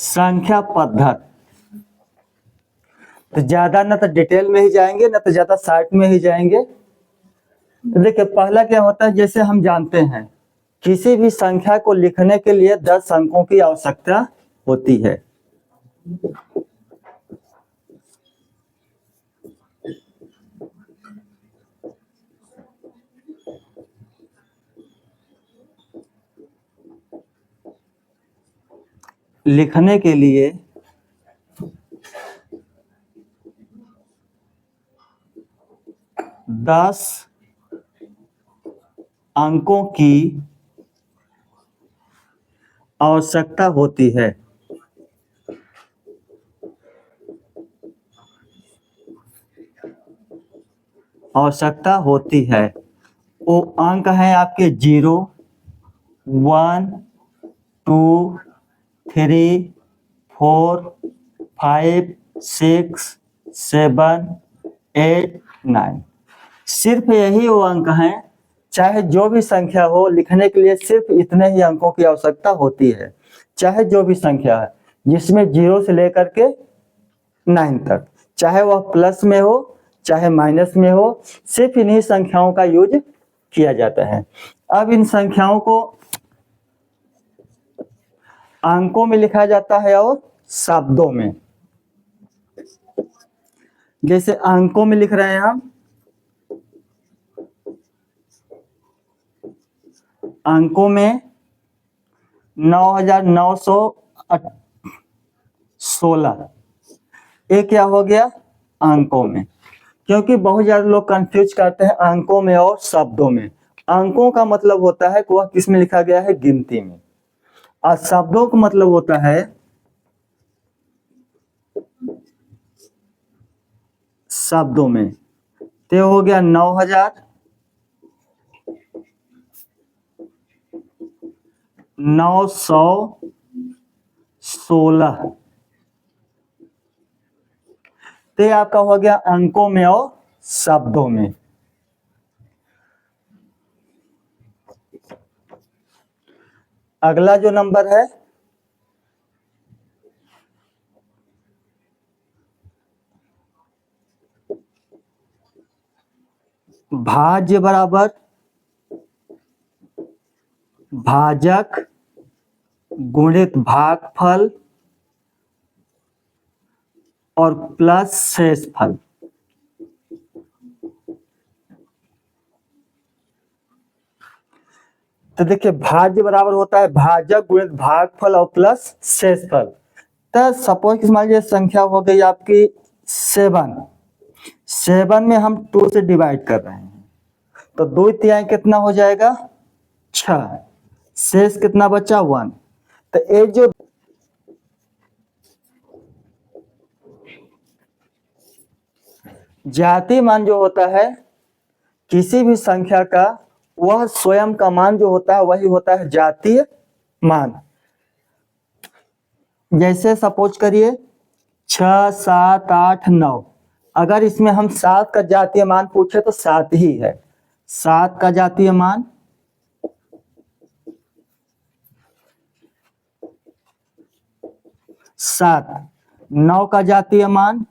संख्या पद्धत। तो ज्यादा ना तो डिटेल में ही जाएंगे ना तो ज्यादा शॉर्ट में ही जाएंगे। तो देखिए पहला क्या होता है, जैसे हम जानते हैं किसी भी संख्या को लिखने के लिए 10 अंकों की आवश्यकता होती है। लिखने के लिए 10 अंकों की आवश्यकता होती है। आवश्यकता होती है। वो अंक हैं आपके 0, 1, 2, 3, 4, 5, 6, 7, 8, 9। सिर्फ यही वो अंक हैं, चाहे जो भी संख्या हो लिखने के लिए सिर्फ इतने ही अंकों की आवश्यकता होती है। चाहे जो भी संख्या है जिसमें 0 से लेकर के 9 तक, चाहे वह प्लस में हो चाहे माइनस में हो, सिर्फ इन्हीं संख्याओं का यूज किया जाता है। अब इन संख्याओं को अंकों में लिखा जाता है और शब्दों में। जैसे अंकों में लिख रहे हैं हम, अंकों में 9916। ये क्या हो गया अंकों में, क्योंकि बहुत ज्यादा लोग कंफ्यूज करते हैं अंकों में और शब्दों में। अंकों का मतलब होता है कि वह किस में लिखा गया है, गिनती में, और शब्दों का मतलब होता है शब्दों में। तो हो गया 9916। तो आपका हो गया अंकों में और शब्दों में। अगला जो नंबर है भाज्य बराबर भाजक गुणित भागफल और प्लस शेषफल। तो देखिए भाज्य बराबर होता है भाजक गुणित भागफल और प्लस शेषफल। तो सपोज मान लीजिए संख्या हो गई आपकी 7 में हम 2 से डिवाइड कर रहे हैं, तो 2 कितना हो जाएगा 6, शेष कितना बचा 1। तो ये जो जातीय मान जो होता है किसी भी संख्या का, वह स्वयं का मान जो होता है वही होता है जातीय मान। जैसे सपोज करिए 6, 7, 8, 9, अगर इसमें हम 7 का जातीय मान पूछे तो 7 ही है। 7 का जातीय मान 7, 9 का जातीय मान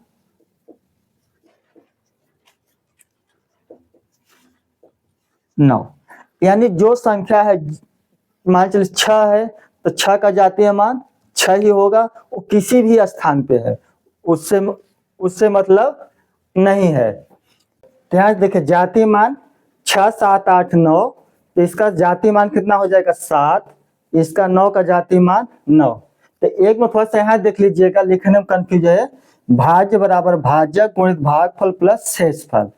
9। यानी जो संख्या है, मान चलिए 6 है तो 6 का जातीय मान 6 ही होगा, वो किसी भी स्थान पे है, उससे मतलब नहीं है। तो यहाँ देखिए जातीय मान 6, 7, 8, 9, तो इसका जातीय मान कितना हो जाएगा 7, इसका 9 का जातीय मान 9। तो एक में थोड़ा सा यहाँ देख लीजिएगा, लिखने में कंफ्यूज है। भाज्य बराबर भाजक गुणित भागफल प्लस शेषफल।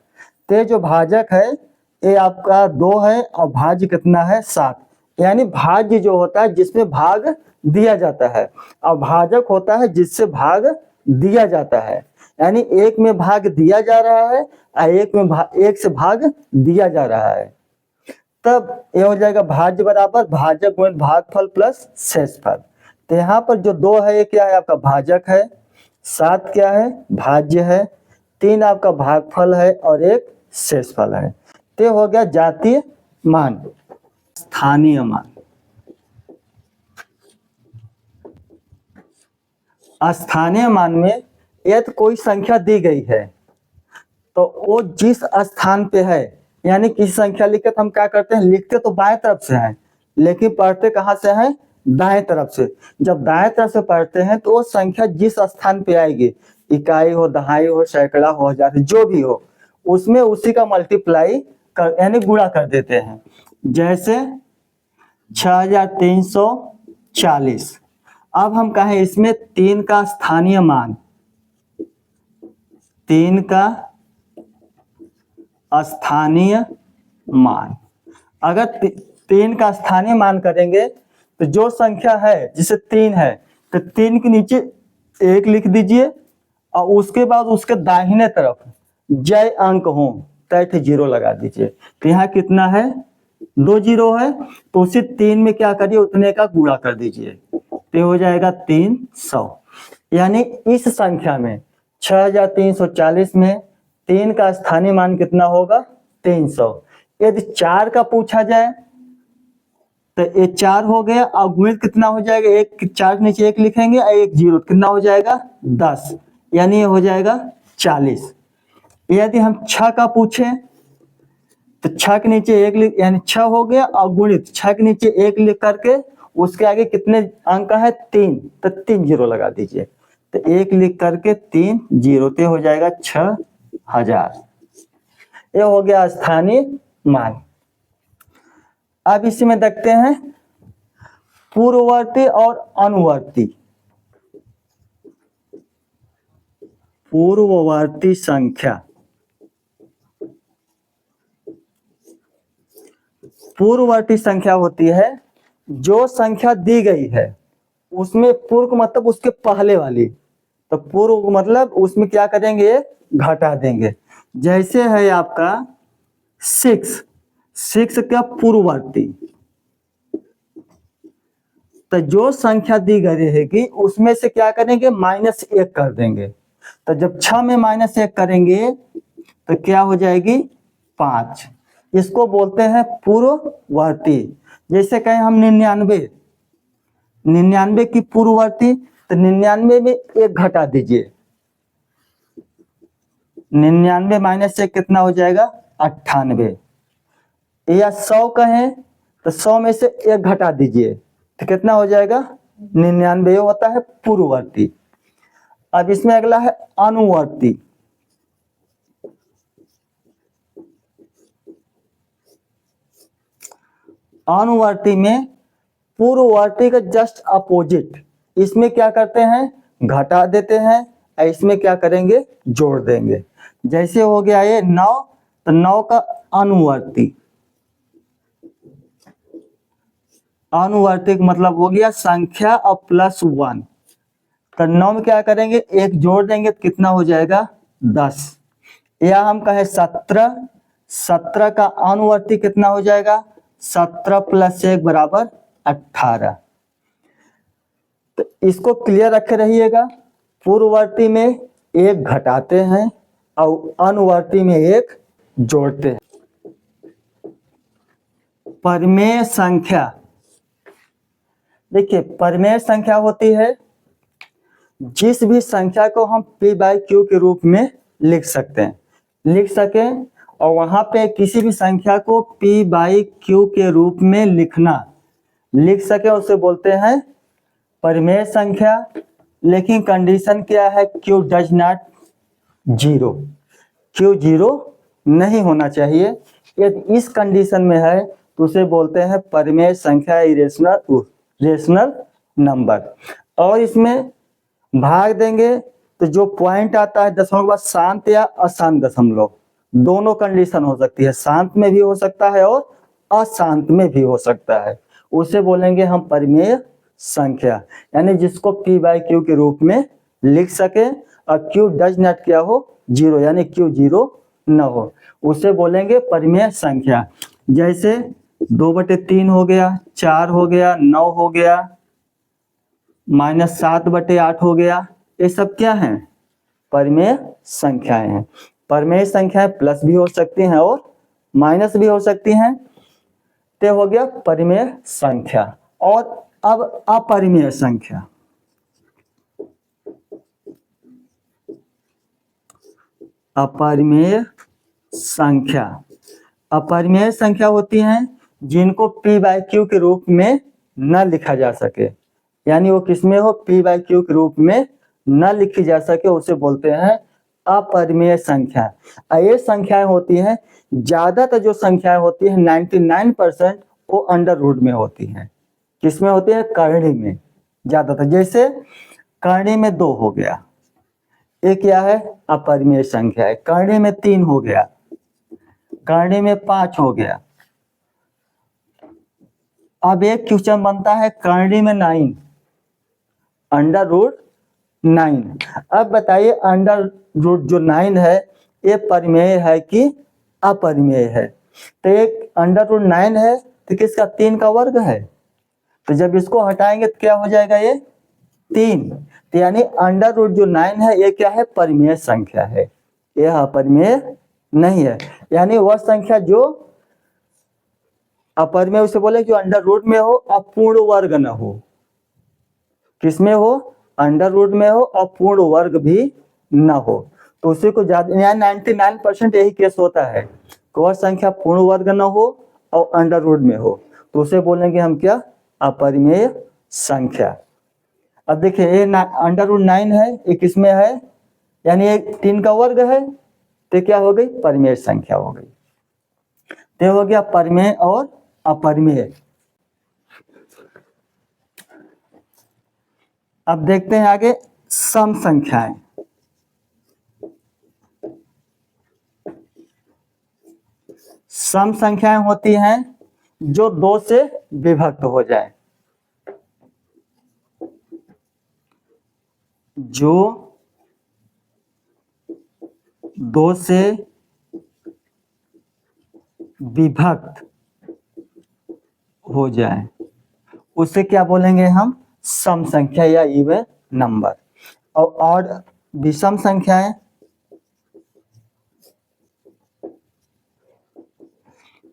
तो ये जो भाजक है ये आपका 2 है और भाज्य कितना है 7। यानी भाज्य जो होता है जिसमें भाग दिया जाता है, और भाजक होता है जिससे भाग दिया जाता है। यानी एक में भाग दिया जा रहा है और एक से भाग दिया जा रहा है। तब ये हो जाएगा भाज्य बराबर भाजक गुणित भागफल प्लस शेषफल। तो यहाँ पर जो 2 है ये क्या है आपका भाजक है, 7 क्या है भाज्य है, 3 आपका भागफल है और 1 शेषफल है। तो हो गया जातीय मान। स्थानीय मान, स्थानीय मान में यदि कोई संख्या दी गई है तो वो जिस स्थान पे है, यानी किसी संख्या लिखे तो हम क्या करते हैं, लिखते तो बाएं तरफ से हैं लेकिन पढ़ते कहाँ से हैं, दाएं तरफ से। जब दाएं तरफ से पढ़ते हैं तो वो संख्या जिस स्थान पे आएगी, इकाई हो, दहाई हो, सैकड़ा हो, हजार, जो भी हो, उसमें उसी का मल्टीप्लाई कर यानी गुणा कर देते हैं। जैसे 6340। अब हम कहें इसमें 3 का स्थानीय मान, 3 का स्थानीय मान, अगर 3 का स्थानीय मान करेंगे तो जो संख्या है जिसे 3 है तो 3 के नीचे 1 लिख दीजिए और उसके बाद उसके दाहिने तरफ जय अंक हो तैठ 0 लगा दीजिए। तो यहाँ कितना है, 2 0 है, तो उसी 3 में क्या करिए, उतने का गुणा कर दीजिए तो हो जाएगा 300। यानी इस संख्या में 6340 में 3 का स्थानीय मान कितना होगा, 300। यदि 4 का पूछा जाए तो ये 4 हो गया और गुणित कितना हो जाएगा, 1 4 के नीचे 1 लिखेंगे और 1 0, कितना हो जाएगा 10, यानी ये हो जाएगा 40। यदि हम 6 का पूछें तो 6 के नीचे 1 लिख, यानी 6 हो गया और गुणित 6 के नीचे 1 लिख करके उसके आगे कितने अंक है, 3, तो 3 0 लगा दीजिए। तो 1 लिख करके 3 0 तो हो जाएगा 6000। ये हो गया स्थानीय मान। अब इसी में देखते हैं पूर्ववर्ती और अनुवर्ती। पूर्ववर्ती संख्या, पूर्ववर्ती संख्या होती है जो संख्या दी गई है उसमें पूर्व मतलब उसके पहले वाली, तो पूर्व मतलब उसमें क्या करेंगे, घटा देंगे। जैसे है आपका 6 का पूर्ववर्ती, तो जो संख्या दी गई रहेगी उसमें से क्या करेंगे, -1 कर देंगे। तो जब 6 में -1 करेंगे तो क्या हो जाएगी, 5। इसको बोलते हैं पूर्ववर्ती। जैसे कहें हम 99 की पूर्ववर्ती, तो 99 में 1 घटा दीजिए, 99 -1 कितना हो जाएगा, 98। या 100 कहें तो 100 में से 1 घटा दीजिए तो कितना हो जाएगा, 99 होता है पूर्ववर्ती। अब इसमें अगला है अनुवर्ती। अनुवर्ती में पूर्ववर्ती का जस्ट अपोजिट, इसमें क्या करते हैं, घटा देते हैं, इसमें क्या करेंगे, जोड़ देंगे। जैसे हो गया ये 9, तो 9 का अनुवर्ती, अनुवर्ती मतलब हो गया संख्या और +1, तो 9 में क्या करेंगे, 1 जोड़ देंगे तो कितना हो जाएगा, 10। या हम कहें 17 का अनुवर्ती कितना हो जाएगा, 17 + 1 = 18। तो इसको क्लियर रखे रहिएगा, पूर्ववर्ती में 1 घटाते हैं और अनुवर्ती में 1 जोड़ते हैं। परिमेय संख्या, देखिए परिमेय संख्या होती है जिस भी संख्या को हम p/q के रूप में लिख सकें और वहां पे किसी भी संख्या को p/q के रूप में लिख सके उसे बोलते हैं परिमेय संख्या। लेकिन कंडीशन क्या है, q डज नॉट 0, q 0 नहीं होना चाहिए। यदि इस कंडीशन में है तो उसे बोलते हैं परिमेय संख्या, रेशनल नंबर। और इसमें भाग देंगे तो जो पॉइंट आता है दशमलव के बाद शांत या अशांत दशमलव, दोनों कंडीशन हो सकती है, शांत में भी हो सकता है और अशांत में भी हो सकता है, उसे बोलेंगे हम परिमेय संख्या। यानी जिसको p/q के रूप में लिख सके और q डज नॉट क्या हो, 0, यानी q 0 न हो, उसे बोलेंगे परिमेय संख्या। जैसे 2/3 हो गया, 4 हो गया, 9 हो गया, -7/8 हो गया, ये सब क्या है, परिमेय संख्याएं हैं। परिमेय संख्याएं प्लस भी हो सकती हैं और माइनस भी हो सकती हैं। तो हो गया परिमेय संख्या। और अब अपरिमेय संख्या, अपरिमेय संख्या। अपरिमेय संख्या होती हैं जिनको p बाय क्यू के रूप में न लिखा जा सके, यानी वो किसमें हो, p बाय क्यू के रूप में न लिखी जा सके, उसे बोलते हैं अपरिमेय संख्या। ये संख्याएं होती हैं, ज्यादातर जो संख्याएं होती है 99% वो अंडर रूट में होती हैं। किसमें होती है, करणी में ज्यादातर। जैसे करणी में 2 हो गया, ये क्या है, अपरिमेय संख्या है। करणी में 3 हो गया, करणी में 5 हो गया। अब एक क्वेश्चन बनता है करणी में 9, अंडर रूट 9। अब बताइए अंडर रूट जो 9 है ये परिमेय है कि अपरिमेय है। तो एक अंडर रूट 9 है तो किसका, 3 का वर्ग है। तो जब इसको हटाएंगे तो क्या हो जाएगा, ये 3। तो यानी अंडर रूट जो 9 है ये क्या है, परिमेय संख्या है, यह अपरिमेय नहीं है। यानी वह संख्या जो अपरिमेय उसे बोले जो अंडर रूट में हो और पूर्ण वर्ग न हो। किसमें हो, अंडर रूट में हो और पूर्ण वर्ग भी न हो। तो उसी को ज्यादा, यहाँ 99% यही केस होता है कि वह संख्या पूर्ण वर्ग न हो और अंडर रूट में हो, तो उसे बोलेंगे हम क्या, अपरिमेय संख्या। अब देखिए ये अंडर रूट 9 है, ये किसमें है, यानी ये 3 का वर्ग है, तो क्या हो गई, परिमेय संख्या हो गई। तो हो गया परिमेय और अपरिमेय। अब देखते हैं आगे सम संख्याएं। सम संख्याएं होती हैं जो 2 से विभक्त हो जाए, जो 2 से विभक्त हो जाए, उसे क्या बोलेंगे हम, सम संख्या या इवन नंबर। और विषम संख्याएं,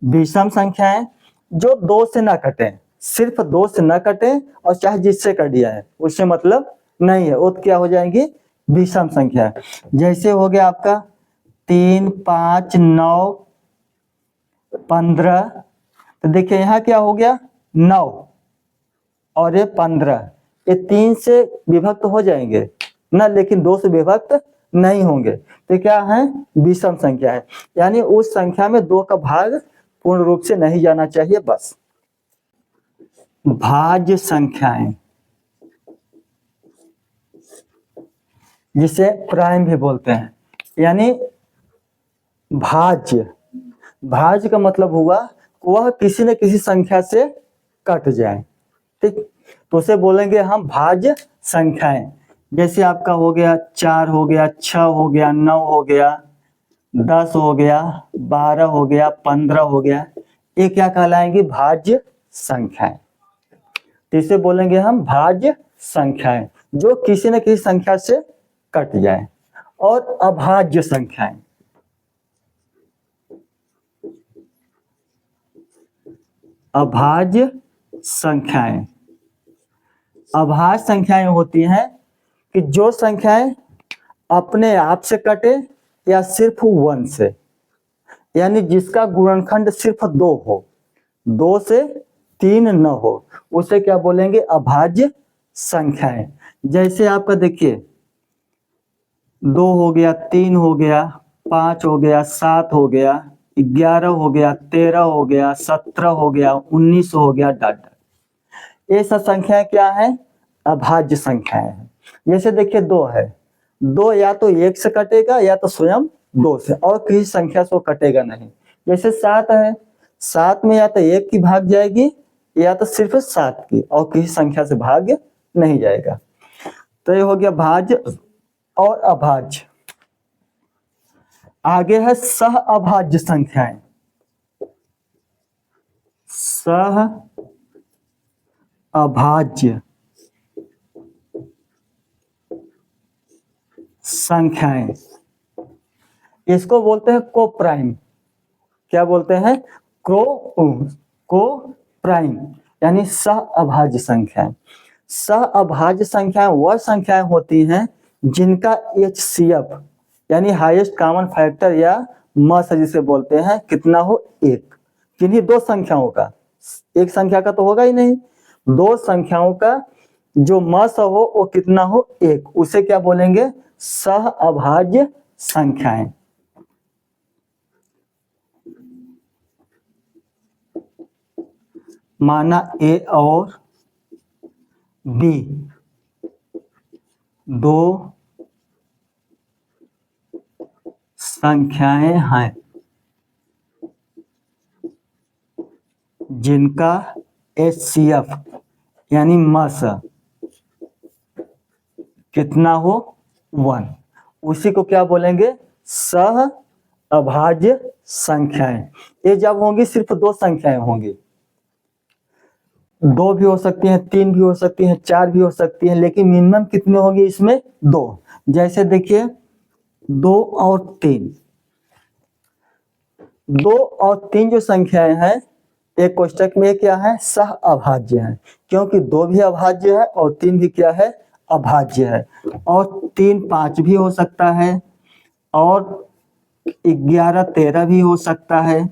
विषम संख्याएं जो 2 से ना कटे, सिर्फ 2 से ना कटे और चाहे जिससे कट दिया है उससे मतलब नहीं है, वो क्या हो जाएंगी, विषम संख्या। जैसे हो गया आपका 3, 5, 9, 15। तो देखिए यहाँ क्या हो गया, 9 और ये 15, ये 3 से विभक्त हो जाएंगे ना, लेकिन 2 से विभक्त नहीं होंगे। तो क्या है, विषम संख्या है, यानी उस संख्या में 2 का भाग पूर्ण रूप से नहीं जाना चाहिए बस। भाज्य संख्याएं, जिसे प्राइम भी बोलते हैं, यानी भाज्य। भाज्य का मतलब हुआ वह किसी न किसी संख्या से कट जाए, ठीक, तो उसे बोलेंगे हम भाज्य संख्याएं। जैसे आपका हो गया 4 हो गया, 6 हो गया, 9 हो गया, 10 हो गया, 12 हो गया, 15 हो गया, ये क्या कहलाएंगी, भाज्य संख्याएं। तो इसे बोलेंगे हम भाज्य संख्याएं जो किसी न किसी संख्या से कट जाए। और अभाज्य संख्याएं, अभाज्य संख्याएं, अभाज्य संख्याएं होती हैं कि जो संख्याएं अपने आप से कटे या सिर्फ 1 से, यानी जिसका गुणनखंड सिर्फ 2 हो, 2 से 3 न हो, उसे क्या बोलेंगे, अभाज्य संख्याएं। जैसे आपका देखिए 2 हो गया, 3 हो गया, 5 हो गया, 7 हो गया, 11 हो गया, 13 हो गया, 17 हो गया, 19 हो गया, डॉट। ये सब संख्याएं क्या है, अभाज्य संख्याएं हैं। जैसे देखिए 2 है, 2 या तो 1 से कटेगा या तो स्वयं 2 से, और किसी संख्या से कटेगा नहीं। जैसे 7 है, 7 में या तो 1 की भाग जाएगी या तो सिर्फ 7 की, और किसी संख्या से भाग नहीं जाएगा। तो ये हो गया भाज्य और अभाज्य। आगे है सह अभाज्य संख्याएं। सह अभाज्य संख्याएं, इसको बोलते हैं को प्राइम। क्या बोलते हैं, को प्राइम, यानी सह अभाज्य संख्याएं। सह अभाज्य संख्याएं वह संख्याएं होती हैं जिनका HCF यानी हाईएस्ट कॉमन फैक्टर या मस जिसे बोलते हैं कितना हो, एक। किन्हीं दो संख्याओं का, एक संख्या का तो होगा ही नहीं, दो संख्याओं का जो मस हो वो कितना हो, एक, उसे क्या बोलेंगे, सह अभाज्य संख्याएं। माना ए और बी दो संख्याएं हैं जिनका HCF यानी मस कितना हो, 1, उसी को क्या बोलेंगे, सह अभाज्य संख्याएं। ये जब होंगी सिर्फ दो संख्याएं होंगी, दो भी हो सकती हैं, तीन भी हो सकती हैं, चार भी हो सकती हैं, लेकिन मिनिमम कितने होंगे इसमें, दो। जैसे देखिए 2 और 3, 2 और 3 जो संख्याएं हैं एक कोष्टक में क्या है, सह अभाज्य है, क्योंकि 2 भी अभाज्य है और 3 भी क्या है, अभाज्य है। और 3 5 भी हो सकता है और 11 13 भी हो सकता है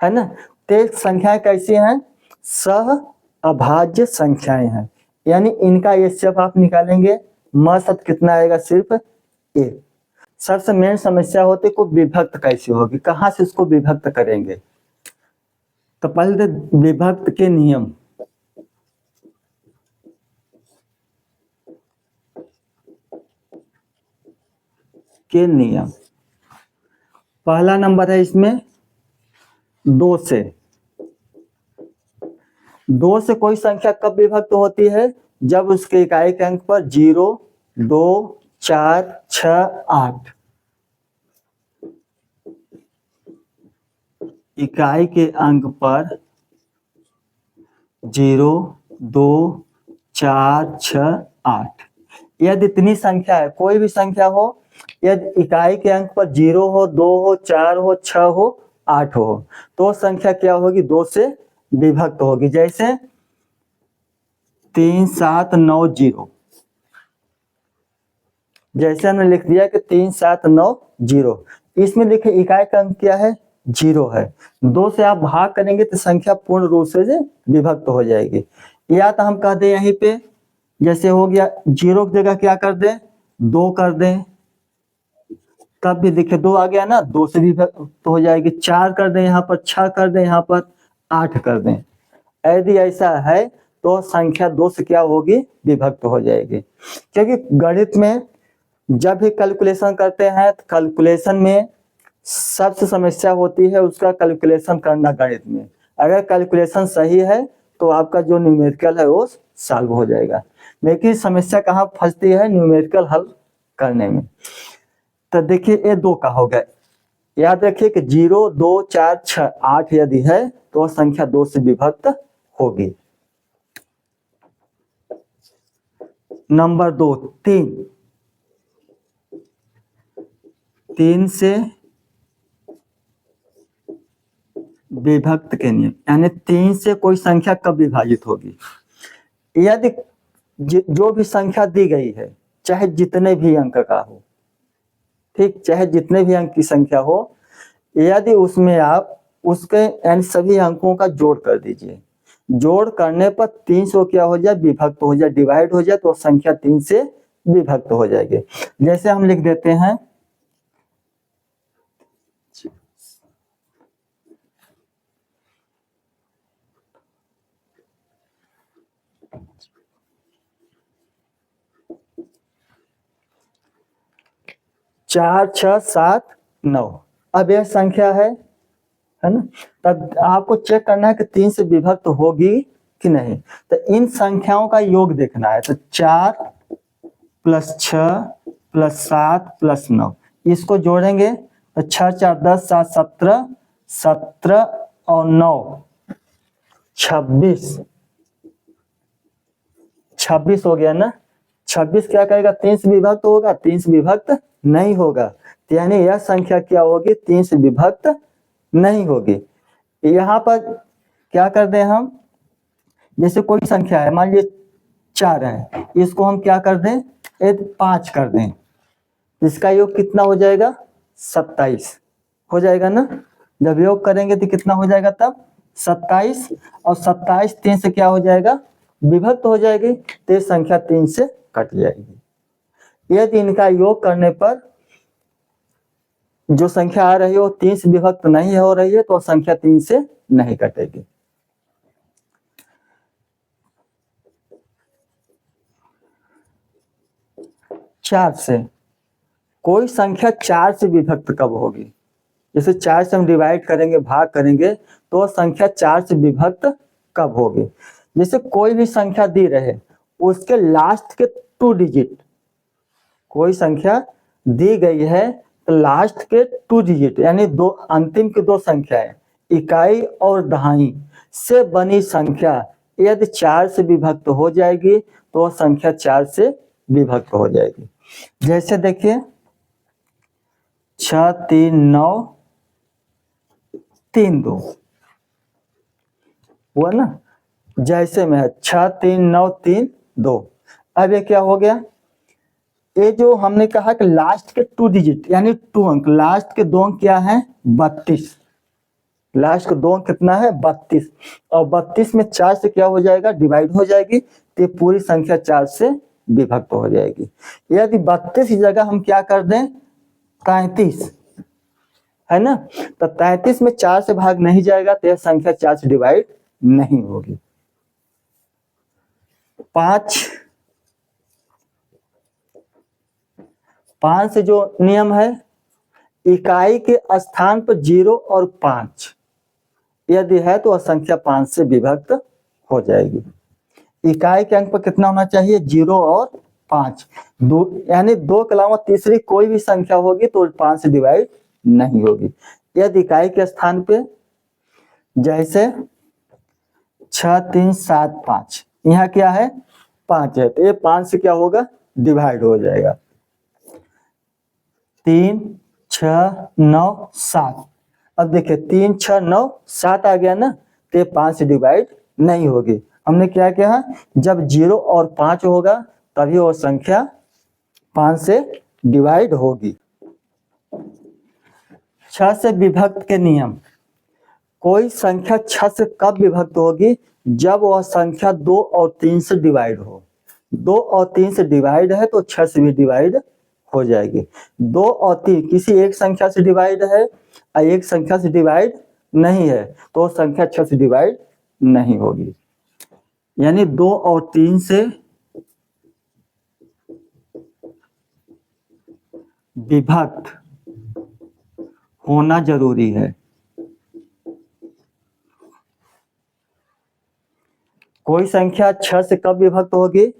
ना। तो संख्याएं कैसी हैं, सह अभाज्य संख्याएं हैं, यानी इनका HCF आप निकालेंगे, मसत कितना आएगा, सिर्फ 1। सबसे मेन समस्या होती है को विभक्त कैसे होगी, कहां से इसको विभक्त करेंगे। तो पहले विभक्त के नियम, पहला नंबर है इसमें 2 से। 2 से कोई संख्या कब विभक्त होती है, जब उसके इकाई के अंक पर 0 2 4 6 8 इकाई के अंक पर 0 2 4 6 8 यदि इतनी संख्या है, कोई भी संख्या हो, यदि इकाई के अंक पर 0 हो 2 हो 4 हो 6 हो 8 हो, तो संख्या क्या होगी, 2 से विभक्त होगी। जैसे 3 7 9 0, जैसे हमने लिख दिया कि 3 7 9 0, इसमें देखिए इकाई का अंक क्या है, 0 है, 2 से आप भाग करेंगे तो संख्या पूर्ण रूप से विभक्त हो जाएगी। या तो हम कह दें यहीं पे, जैसे हो गया 0 की जगह क्या कर दें, 2 कर दें, तब भी देखिए 2 आ गया ना, 2 से विभक्त हो जाएगी। 4 कर दें यहाँ पर, 6 कर दें यहाँ पर, 8 कर दें। यदि ऐसा है तो संख्या 2 से क्या होगी, विभक्त हो जाएगी। क्योंकि गणित में जब भी कैलकुलेशन करते हैं तो कैलकुलेशन में सबसे समस्या होती है उसका कैलकुलेशन करना गणित में। अगर कैलकुलेशन सही है तो आपका जो न्यूमेरिकल है वो सॉल्व हो जाएगा, लेकिन समस्या कहाँ फंसती है, न्यूमेरिकल हल करने में। तो देखिए ये 2 का हो गया, याद रखिए कि 0 2 4 6 8 यदि है तो संख्या 2 से विभक्त होगी। नंबर 2 3 से विभक्त के नियम, यानी 3 से कोई संख्या कब विभाजित होगी, यदि जो भी संख्या दी गई है चाहे जितने भी अंक का हो, ठीक, चाहे जितने भी अंक की संख्या हो, यदि उसमें आप उसके यानी सभी अंकों का जोड़ कर दीजिए, जोड़ करने पर 300 क्या हो जाए, विभक्त हो जाए, डिवाइड हो जाए, तो संख्या 3 से विभक्त हो जाएगी। जैसे हम लिख देते हैं 4 6 7 9, अब यह संख्या है ना। तब आपको चेक करना है कि 3 से विभक्त होगी कि नहीं। तो इन संख्याओं का योग देखना है, तो 4 + 6 + 7 + 9, इसको जोड़ेंगे तो 6 4 10 7 17 17 और 9 26 26 हो गया ना। 26 क्या करेगा, 3 से विभक्त होगा, 3 से विभक्त नहीं होगा, यानी यह संख्या क्या होगी, 3 से विभक्त नहीं होगी। यहाँ पर क्या कर दें हम, जैसे कोई संख्या है, मान लीजिए 4 है, इसको हम क्या कर दें, 5 कर दें, इसका योग कितना हो जाएगा? 27 हो जाएगा ना। जब योग करेंगे तो कितना हो जाएगा तब? 27, और 27 3 से क्या हो जाएगा? विभक्त हो जाएगी, तो ये संख्या 3 से कट जाएगी। यदि इनका योग करने पर जो संख्या आ रही है वो 3 से विभक्त नहीं हो रही है तो संख्या 3 से नहीं कटेगी। चार से कोई संख्या 4 से विभक्त कब होगी? जैसे 4 से हम डिवाइड करेंगे, भाग करेंगे, तो संख्या 4 से विभक्त कब होगी? जैसे कोई भी संख्या दी रहे, उसके लास्ट के 2 डिजिट, कोई संख्या दी गई है तो लास्ट के 2 डिजिट यानी दो अंतिम की 2 संख्याएं, इकाई और दहाई से बनी संख्या यदि 4 से विभक्त हो जाएगी तो वह संख्या 4 से विभक्त हो जाएगी। जैसे देखिए 6 3 9 3 2 हुआ ना, जैसे में है 6 3 9 3 2। अब ये क्या हो गया? ये जो हमने कहा कि लास्ट के 2 डिजिट यानी 2 अंक, लास्ट के 2 अंक क्या है? 32। लास्ट के 2 अंक कितना है? 32, और 32 में 4 से क्या हो जाएगा? डिवाइड हो जाएगी, तो पूरी संख्या 4 से विभक्त हो जाएगी। यदि 32 की जगह हम क्या कर दें? 33 है ना, तो 33 में 4 से भाग नहीं जाएगा तो यह संख्या 4 से डिवाइड नहीं होगी। 5 से जो नियम है, इकाई के स्थान पर 0 और 5 यदि है तो वह संख्या 5 से विभक्त हो जाएगी। इकाई के अंक पर कितना होना चाहिए? 0 और 5, यानी 2 के अलावा तीसरी कोई भी संख्या होगी तो 5 से डिवाइड नहीं होगी। यदि इकाई के स्थान पे जैसे 6 3 7 5, यहाँ क्या है? 5 है, तो ये 5 से क्या होगा? डिवाइड हो जाएगा। 3 6 9 7, अब देखिए 3 6 9 7 आ गया ना, तो 5 से डिवाइड नहीं होगी। हमने क्या किया? जब 0 और 5 होगा तभी वो संख्या 5 से डिवाइड होगी। 6 से विभक्त के नियम, कोई संख्या 6 से कब विभक्त होगी? जब वह संख्या 2 और 3 से डिवाइड हो। 2 और 3 से डिवाइड है तो 6 से भी डिवाइड हो जाएगी। 2 और 3 किसी एक संख्या से डिवाइड है और एक संख्या से डिवाइड नहीं है तो संख्या 6 से डिवाइड नहीं होगी। यानी 2 और 3 से विभक्त होना जरूरी है। कोई संख्या 6 से कब विभक्त होगी?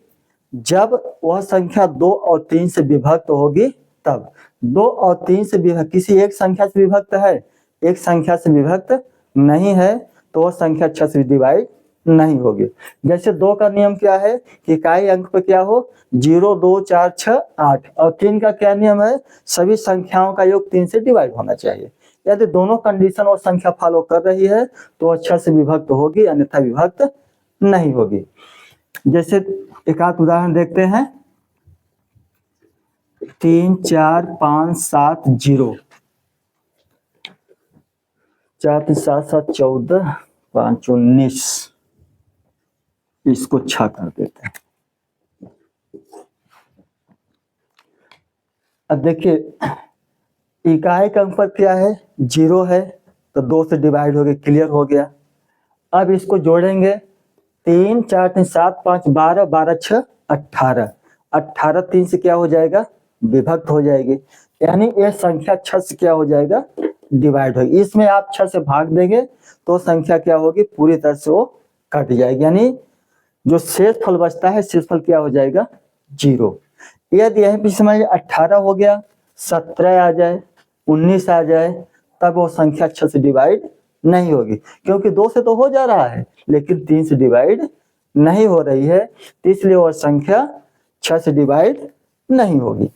जब वह संख्या 2 और 3 से विभक्त होगी तब। 2 और 3 से विभक्त, किसी एक संख्या से विभक्त है, एक संख्या से विभक्त नहीं है तो वह संख्या 6 से डिवाइड नहीं होगी। जैसे 2 का नियम क्या है कि इकाई अंक पे क्या हो? 0 2 4 6 8, और 3 का क्या नियम है? सभी संख्याओं का योग 3 से डिवाइड होना चाहिए। यदि दोनों कंडीशन और संख्या फॉलो कर रही है तो वह 6 से विभक्त होगी, अन्यथा विभक्त नहीं होगी। जैसे एक आध उदाहरण देखते हैं, 3 4 5 7 0, 4 3 7 7 14 5 19, इसको 6 कर देते हैं। अब देखिए इकाई का अंक पर क्या है? 0 है, तो 2 से डिवाइड हो गया, क्लियर हो गया। अब इसको जोड़ेंगे, 3 4 3 7 5 12 12 6 18, 18 3 से क्या हो जाएगा? विभक्त हो जाएगी। यानी ये संख्या 6 से क्या हो जाएगा? डिवाइड होगी। इसमें आप 6 से भाग देंगे तो संख्या क्या होगी? पूरी तरह से वो कट जाएगी, यानी जो शेष फल बचता है शेष फल क्या हो जाएगा? 0। यदि यहीं पे समझ 18 हो गया, 17 आ जाए, 19 आ जाए, तब वो संख्या 6 से डिवाइड नहीं होगी, क्योंकि 2 से तो हो जा रहा है लेकिन 3 से डिवाइड नहीं हो रही है, तो इसलिए वो संख्या 6 से डिवाइड नहीं होगी।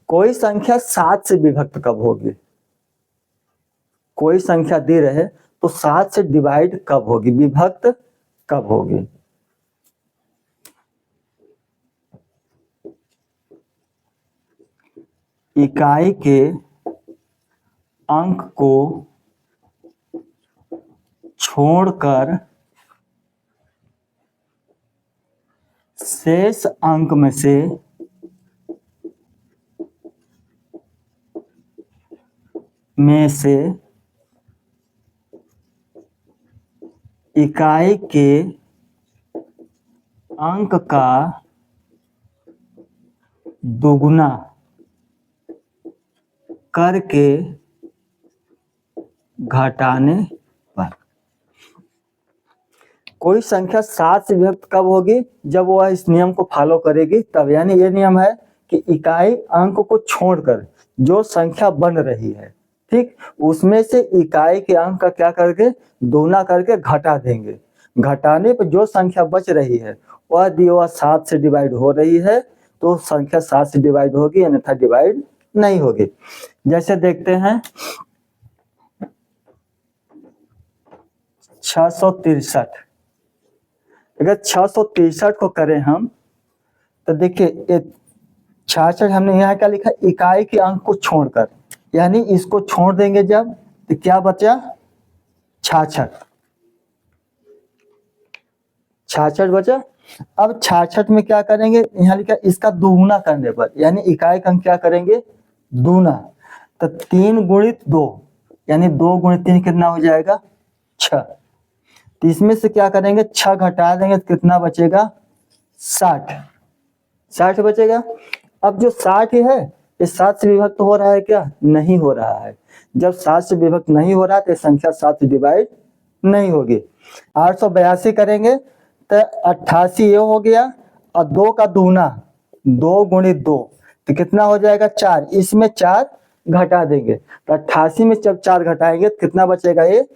कोई संख्या 7 से विभक्त कब होगी? कोई संख्या दे रहे तो 7 से डिवाइड कब होगी? विभक्त कब होगी? इकाई के अंक को छोड़कर शेष अंक में से इकाई के अंक का दोगुना करके घटाने पर कोई संख्या 7 से विभक्त कब होगी? जब वह इस नियम को फॉलो करेगी तब। यानी ये नियम है कि इकाई अंक को छोड़कर जो संख्या बन रही है, ठीक, उसमें से इकाई के अंक का क्या करके दोगुना करके घटा देंगे। घटाने पर जो संख्या बच रही है वह यदि वह 7 से डिवाइड हो रही है तो संख्या 7 से डिवाइड होगी, अन्यथा डिवाइड नहीं होगी। जैसे देखते हैं 663, अगर 663 को करें हम तो देखिए 66 हमने यहाँ क्या लिखा, इकाई के अंक को छोड़कर, यानी इसको छोड़ देंगे जब तो क्या बचा 66 बचा। अब 66 में क्या करेंगे, यहाँ लिखा इसका दोगुना करने पर, यानी इकाई का अंक क्या करेंगे दूना, तो 3 गुणित 2 यानी 2 गुणित 3 कितना हो जाएगा 6। तो इसमें से क्या करेंगे 6 घटा देंगे तो कितना बचेगा 60 बचेगा। अब जो 60 है ये 7 से विभक्त हो रहा है क्या? नहीं हो रहा है। जब 7 से विभक्त नहीं हो रहा तो संख्या 7 से डिवाइड नहीं होगी। 882 करेंगे तो 88 ये हो गया और 2 का दूना 2 गुणित 2 तो कितना हो जाएगा 4। इसमें 4 घटा देंगे तो 88 में जब 4 घटाएंगे तो कितना बचेगा ये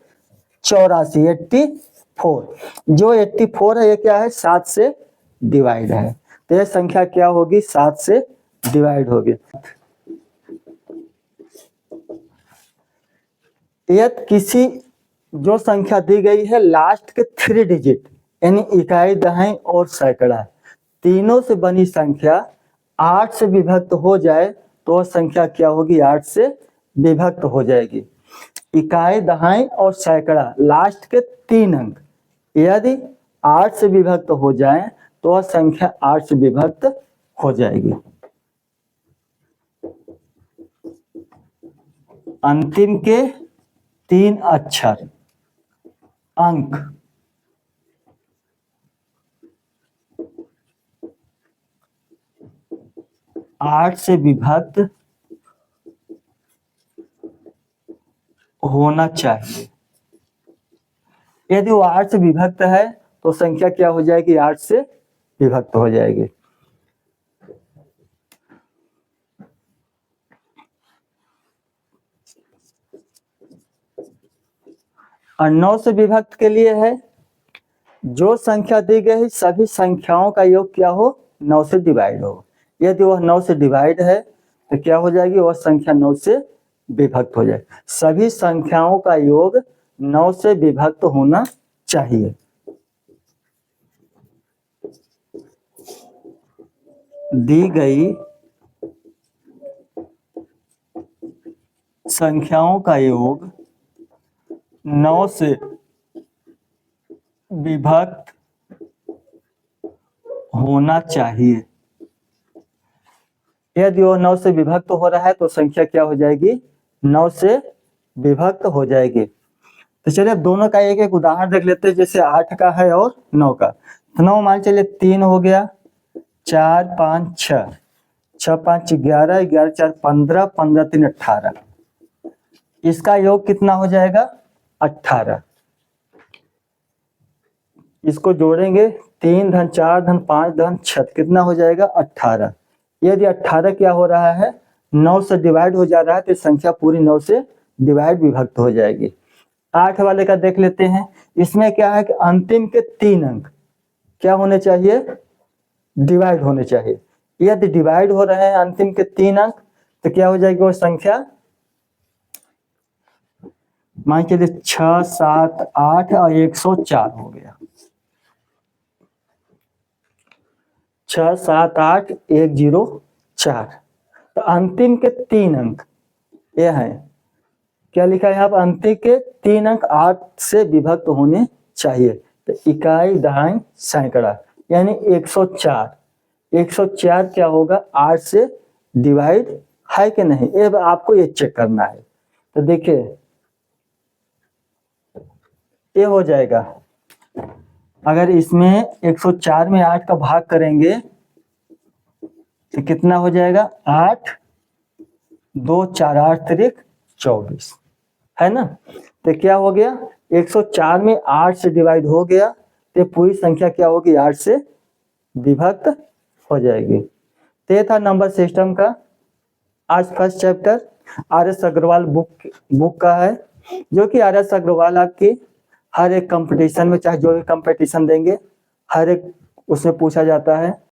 84, 84। जो 84 है ये क्या है 7 से डिवाइड है, तो ये संख्या क्या होगी 7 से डिवाइड होगी। यदि किसी जो संख्या दी गई है लास्ट के 3 डिजिट यानी इकाई, दहाई और सैकड़ा तीनों से बनी संख्या 8 से विभक्त हो जाए तो वह संख्या क्या होगी 8 से विभक्त हो जाएगी। इकाई, दहाई और सैकड़ा लास्ट के 3 अंक यदि 8 से विभक्त हो जाए तो वह संख्या 8 से विभक्त हो जाएगी। अंतिम के 3 अक्षर अंक 8 से विभक्त होना चाहिए। यदि वो 8 से विभक्त है तो संख्या क्या हो जाएगी 8 से विभक्त हो जाएगी। और 9 से विभक्त के लिए है जो संख्या दी गई सभी संख्याओं का योग क्या हो 9 से डिवाइड हो। यदि वह 9 से डिवाइड है तो क्या हो जाएगी वह संख्या 9 से विभक्त हो जाए। सभी संख्याओं का योग 9 से विभक्त होना चाहिए। दी गई संख्याओं का योग 9 से विभक्त होना चाहिए। यदि वो 9 से विभक्त हो रहा है तो संख्या क्या हो जाएगी 9 से विभक्त हो जाएगी। तो चलिए अब दोनों का एक एक उदाहरण देख लेते हैं, जैसे 8 का है और 9 का। तो 9 मान चलिए 3 हो गया, 4 5 6, 6 5 11, 11 4 15, 15 3 18। इसका योग कितना हो जाएगा 18। इसको जोड़ेंगे 3 धन 4 धन 5 धन 6 कितना हो जाएगा 18। यदि 18 क्या हो रहा है 9 से डिवाइड हो जा रहा है तो संख्या पूरी 9 से डिवाइड विभक्त हो जाएगी। 8 वाले का देख लेते हैं। इसमें क्या है कि अंतिम के 3 अंक क्या होने चाहिए डिवाइड होने चाहिए। यदि डिवाइड हो रहे हैं अंतिम के 3 अंक तो क्या हो जाएगी वो संख्या, मान के लिए 6 7 8 और 104 हो गया। 6 7 8 104। तो अंतिम के 3 अंक ये है, क्या लिखा है यहाँ पर, अंतिम के 3 अंक 8 से विभक्त होने चाहिए। तो इकाई दहाई सैकड़ा यानी 104, 104 क्या होगा, 8 से डिवाइड है कि नहीं, ये आपको ये चेक करना है। तो देखिए ये हो जाएगा, अगर इसमें 104 में 8 का भाग करेंगे तो कितना हो जाएगा, 8 2 4 8 तिरिक 24 है ना। तो क्या हो गया, 104 में 8 से डिवाइड हो गया तो पूरी संख्या क्या होगी, 8 से विभक्त हो जाएगी। तो ये था नंबर सिस्टम का आज first chapter, RS Agrawal book का है, जो कि RS अग्रवाल आपकी हर एक कंपटीशन में, चाहे जो भी कंपटीशन देंगे हर एक उसमें पूछा जाता है।